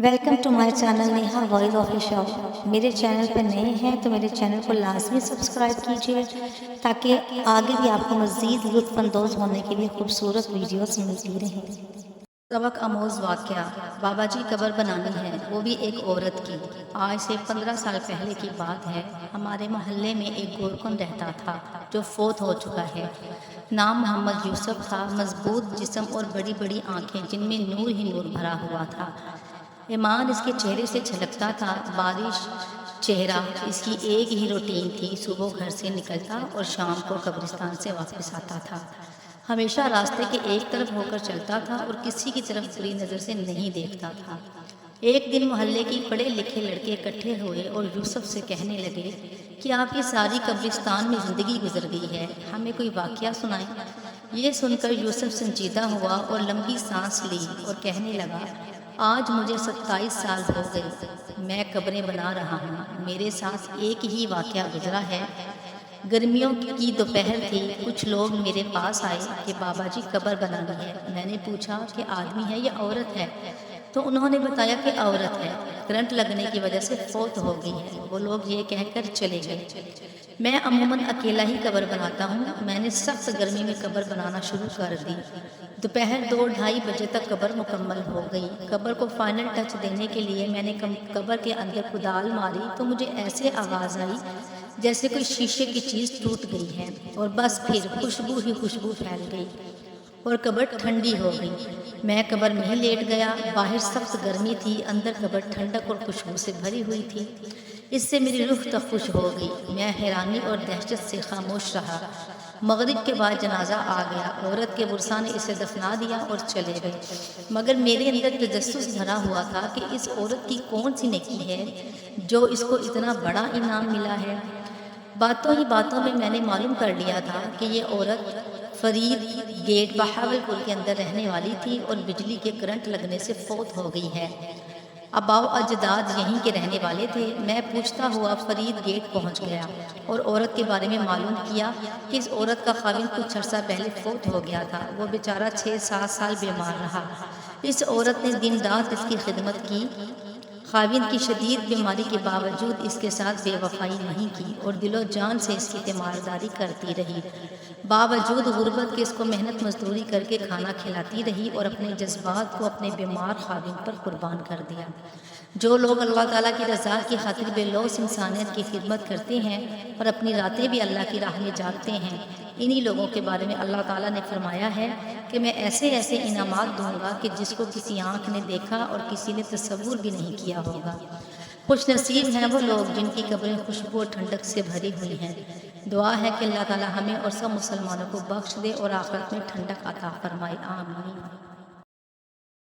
Welcome to my channel Neha voice official. मेरे channel पर नए हैं तो मेरे चैनल को लाजमी सब्सक्राइब कीजिए ताकि आगे भी आपको मज़ीद लुत्फ़अंदोज़ होने के लिए खूबसूरत वीडियोस मिलती रहें। सबक आमोज़ वाक़या। बाबा जी कब्र बनानी है, वो भी एक औरत की। आज से 15 साल पहले की बात है। हमारे मोहल्ले में एक गोरकुन रहता था जो फोत हो चुका है। नाम मोहम्मद यूसुफ था। मजबूत जिस्म और बड़ी बड़ी आंखें जिनमें नूर ही नूर भरा हुआ था। ईमान इसके चेहरे से झलकता था। बारिश चेहरा इसकी एक ही रूटीन थी, सुबह घर से निकलता और शाम को कब्रिस्तान से वापस आता था। हमेशा रास्ते के एक तरफ होकर चलता था और किसी की तरफ बुरी नज़र से नहीं देखता था। एक दिन मोहल्ले की पढ़े लिखे लड़के इकट्ठे हुए और यूसुफ से कहने लगे कि आपकी सारी कब्रिस्तान में ज़िंदगी गुजर गई है, हमें कोई वाक़या सुनाएं। ये सुनकर यूसुफ संजीदा हुआ और लंबी सांस ली और कहने लगा, आज मुझे 27 साल हो गए, मैं कब्रें बना रहा हूँ। मेरे साथ एक ही वाक़या गुजरा है। गर्मियों की दोपहर थी। कुछ लोग मेरे पास आए कि बाबा जी कब्र बनानी है। मैंने पूछा कि आदमी है या औरत है, तो उन्होंने बताया कि औरत है, करंट लगने की वजह से फौत हो गई है। वो लोग ये कहकर चले गए। मैं अमूमन अकेला ही कब्र बनाता हूँ। मैंने सख्त गर्मी में कब्र बनाना शुरू कर दी। दोपहर 2-2:30 बजे तक कब्र मुकम्मल हो गई। कब्र को फाइनल टच देने के लिए मैंने कब्र के अंदर कुदाल मारी तो मुझे ऐसे आवाज़ आई जैसे कोई शीशे की चीज़ टूट गई है, और बस फिर खुशबू ही खुशबू फैल गई और कब्र ठंडी हो गई। मैं कब्र में ही लेट गया। बाहर सख्त गर्मी थी, अंदर कब्र ठंडक और खुशबू से भरी हुई थी। इससे मेरी रूह तो खुश हो गई। मैं हैरानी और दहशत से खामोश रहा। मगरिब के बाद जनाजा आ गया। औरत के बुरसा ने इसे दफना दिया और चले गए, मगर मेरे अंदर तजस्सुस भरा हुआ था कि इस औरत की कौन सी नेकी है जो इसको इतना बड़ा इनाम मिला है। बातों ही बातों में मैंने मालूम कर लिया था कि ये औरत फरीद गेट बहावलपुर के अंदर रहने वाली थी और बिजली के करंट लगने से फौत हो गई है। अबाव अजदाद यहीं के रहने वाले थे। मैं पूछता हुआ फरीद गेट पहुंच गया और औरत के बारे में मालूम किया कि इस औरत का खाविंद कुछ अर्सा पहले फौत हो गया था। वो बेचारा 6-7 साल बीमार रहा। इस औरत ने दिन रात इसकी खिदमत की। खाविंद की शदीद बीमारी के बावजूद इसके साथ बेवफाई नहीं की और दिलो जान से इसकी तीमारदारी करती रही। बावजूद गुर्बत के इसको मेहनत मजदूरी करके खाना खिलाती रही और अपने जज्बात को अपने बीमार खाविंद पर कुर्बान कर दिया। जो लोग अल्लाह ताला की रज़ा की खातिर बेलौस इंसानियत की खिदमत करते हैं और अपनी रातें भी अल्लाह की राह में जागते हैं, इन्हीं लोगों के बारे में अल्लाह ताला ने फरमाया है कि मैं ऐसे ऐसे इनामात दूंगा कि जिसको किसी आँख ने देखा और किसी ने तसव्वुर भी नहीं किया होगा। खुश नसीब हैं वो लोग जिनकी कब्रें खुशबू और ठंडक से भरी हुई हैं। दुआ है कि अल्लाह ताला हमें और सब मुसलमानों को बख्श दे और आखिरत में ठंडक अता फरमाए। आमीन।